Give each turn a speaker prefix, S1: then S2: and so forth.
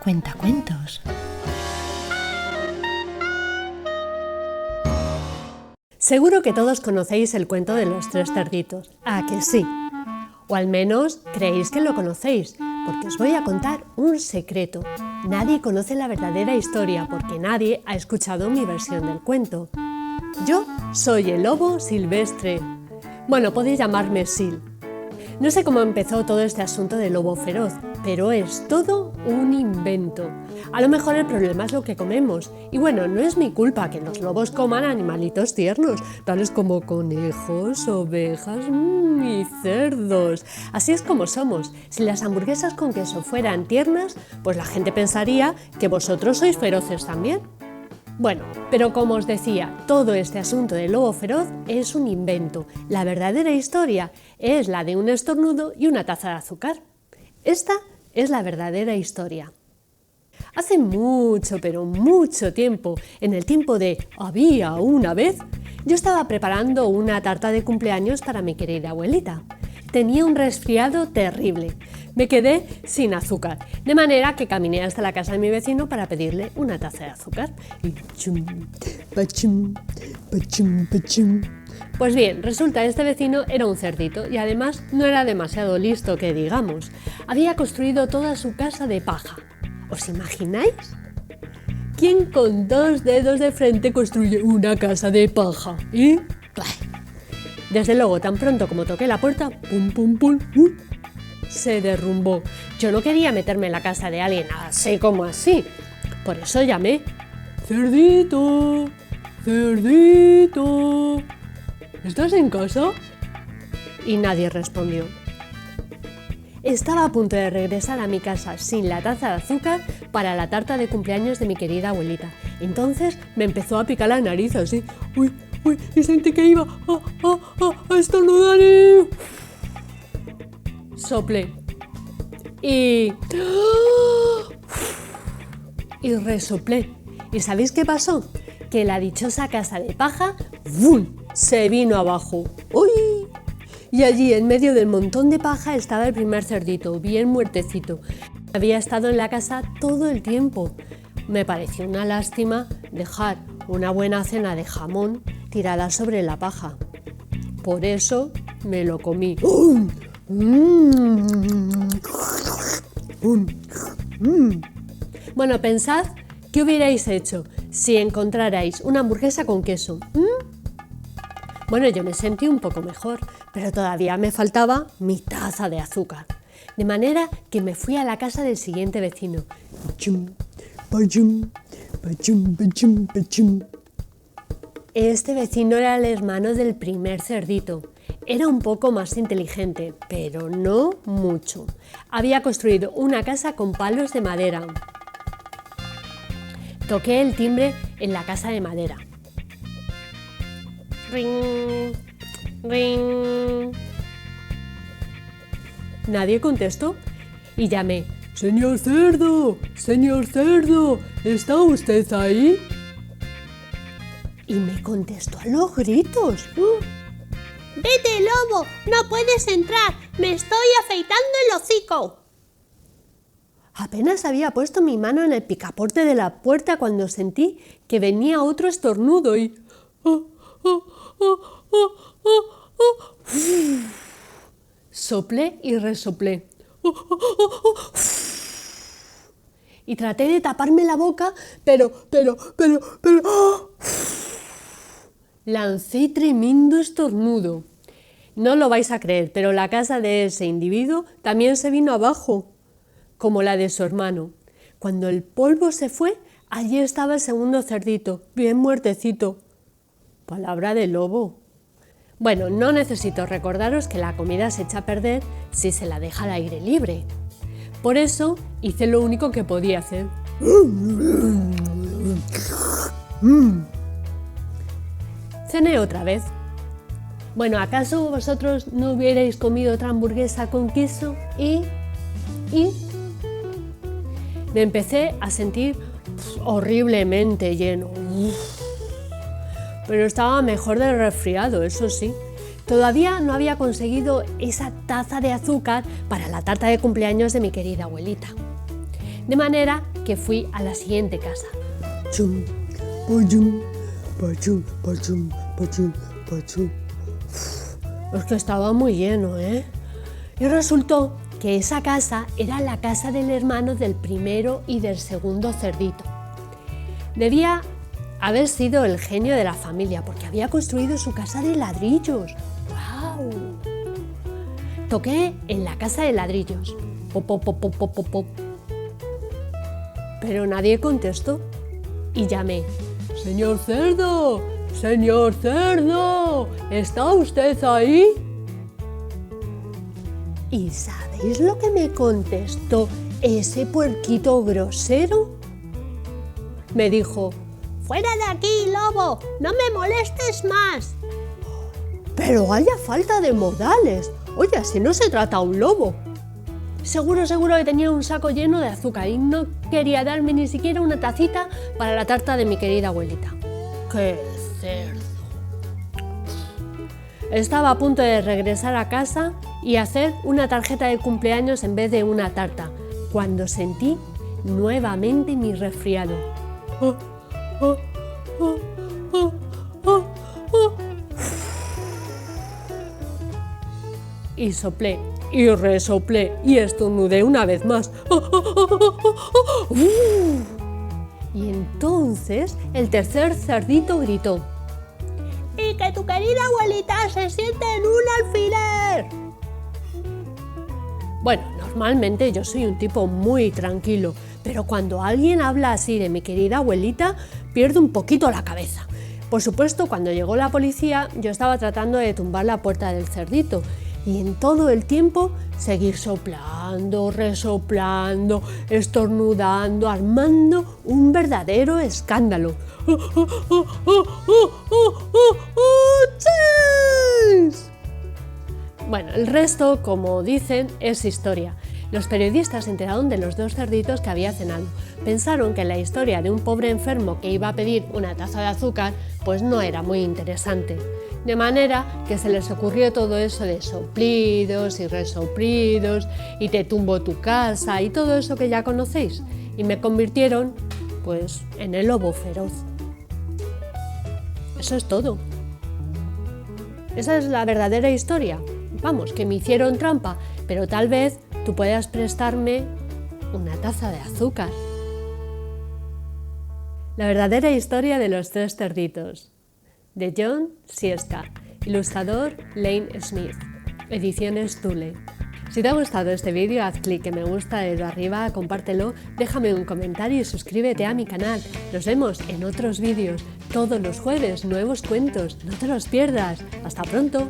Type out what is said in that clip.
S1: Cuentacuentos. Seguro que todos conocéis el cuento de los tres cerditos. ¿A que sí? O al menos creéis que lo conocéis, porque os voy a contar un secreto. Nadie conoce la verdadera historia porque nadie ha escuchado mi versión del cuento. Yo soy el lobo silvestre. Bueno, podéis llamarme Sil. No sé cómo empezó todo este asunto del lobo feroz, pero es todo un invento. A lo mejor el problema es lo que comemos. Y bueno, no es mi culpa que los lobos coman animalitos tiernos, tales como conejos, ovejas y cerdos. Así es como somos. Si las hamburguesas con queso fueran tiernas, pues la gente pensaría que vosotros sois feroces también. Bueno, pero como os decía, todo este asunto del lobo feroz es un invento. La verdadera historia es la de un estornudo y una taza de azúcar. Esta es la verdadera historia. Hace mucho, pero mucho tiempo, en el tiempo de había una vez, yo estaba preparando una tarta de cumpleaños para mi querida abuelita. Tenía un resfriado terrible. Me quedé sin azúcar, de manera que caminé hasta la casa de mi vecino para pedirle una taza de azúcar. Y chum, pachum, pachum, pachum. Pues bien, resulta que este vecino era un cerdito y además no era demasiado listo que digamos. Había construido toda su casa de paja. ¿Os imagináis? ¿Quién con 2 dedos de frente construye una casa de paja? Desde luego, tan pronto como toqué la puerta, pum, pum, pum, se derrumbó. Yo no quería meterme en la casa de alguien así como así. Por eso llamé: ¡Cerdito! ¡Cerdito! ¿Estás en casa? Y nadie respondió. Estaba a punto de regresar a mi casa sin la taza de azúcar para la tarta de cumpleaños de mi querida abuelita. Entonces me empezó a picar la nariz así. ¡Uy! Y sentí que iba a estornudar y... Soplé. Y resoplé. ¿Y sabéis qué pasó? Que la dichosa casa de paja ¡vum!, se vino abajo. ¡Uy! Y allí, en medio del montón de paja, estaba el primer cerdito, bien muertecito. Había estado en la casa todo el tiempo. Me pareció una lástima dejar una buena cena de jamón tirada sobre la paja. Por eso me lo comí. Bueno, pensad qué hubierais hecho si encontrarais una hamburguesa con queso. Bueno, yo me sentí un poco mejor, pero todavía me faltaba mi taza de azúcar. De manera que me fui a la casa del siguiente vecino. Este vecino era el hermano del primer cerdito. Era un poco más inteligente, pero no mucho. Había construido una casa con palos de madera. Toqué el timbre en la casa de madera. Ring, ring. Nadie contestó y llamé: ¡Señor cerdo! ¡Señor cerdo! ¿Está usted ahí? Y me contestó a los gritos.
S2: ¡Vete, lobo! ¡No puedes entrar! ¡Me estoy afeitando el hocico!
S1: Apenas había puesto mi mano en el picaporte de la puerta cuando sentí que venía otro estornudo y... Soplé y resoplé. Y traté de taparme la boca, pero... Lancé tremendo estornudo. No lo vais a creer, pero la casa de ese individuo también se vino abajo, como la de su hermano. Cuando el polvo se fue, allí estaba el segundo cerdito, bien muertecito. Palabra de lobo. Bueno, no necesito recordaros que la comida se echa a perder si se la deja al aire libre. Por eso hice lo único que podía hacer. Cené otra vez. Bueno, ¿acaso vosotros no hubierais comido otra hamburguesa con queso? Y me empecé a sentir horriblemente lleno. Pero estaba mejor del resfriado, eso sí. Todavía no había conseguido esa taza de azúcar para la tarta de cumpleaños de mi querida abuelita. de manera que fui a la siguiente casa.
S3: Chum, pachum, pachum, pachum, pachum, pachum.
S1: Es que estaba muy lleno, ¿eh? Y resultó que esa casa era la casa del hermano del primero y del segundo cerdito. Debía haber sido el genio de la familia porque había construido su casa de ladrillos. ¡Guau! Toqué en la casa de ladrillos. Pop, pop, pop, pop, pop, pop. Pero nadie contestó y llamé. ¡Señor cerdo! ¡Señor cerdo! ¿Está usted ahí? ¿Y sabéis lo que me contestó ese puerquito grosero? Me dijo:
S2: ¡Fuera de aquí, lobo! ¡No me molestes más!
S1: ¡Pero vaya falta de modales! Oye, si no se trata de un lobo. Seguro que tenía un saco lleno de azúcar y no quería darme ni siquiera una tacita para la tarta de mi querida abuelita. ¡Qué cerdo! Estaba a punto de regresar a casa y hacer una tarjeta de cumpleaños en vez de una tarta, cuando sentí nuevamente mi resfriado. Y soplé, y resoplé, y estornudé una vez más. Y entonces el tercer cerdito gritó:
S2: ¡Y que tu querida abuelita se siente en un alfiler!
S1: Bueno, normalmente yo soy un tipo muy tranquilo, pero cuando alguien habla así de mi querida abuelita, pierdo un poquito la cabeza. Por supuesto, cuando llegó la policía, yo estaba tratando de tumbar la puerta del cerdito y en todo el tiempo seguir soplando, resoplando, estornudando, armando un verdadero escándalo. ¡Chis! Bueno, el resto, como dicen, es historia. Los periodistas se enteraron de los dos cerditos que había cenado. Pensaron que la historia de un pobre enfermo que iba a pedir una taza de azúcar pues no era muy interesante. De manera que se les ocurrió todo eso de soplidos y resoplidos y te tumbo tu casa y todo eso que ya conocéis. Y me convirtieron pues en el lobo feroz. Eso es todo. Esa es la verdadera historia. Vamos, que me hicieron trampa, pero tal vez tú puedas prestarme una taza de azúcar. La verdadera historia de los tres cerditos, de John Sieska, ilustrador Lane Smith, ediciones Thule. Si te ha gustado este vídeo, haz clic en me gusta desde arriba, compártelo, déjame un comentario y suscríbete a mi canal. Nos vemos en otros vídeos, todos los jueves, nuevos cuentos, no te los pierdas. ¡Hasta pronto!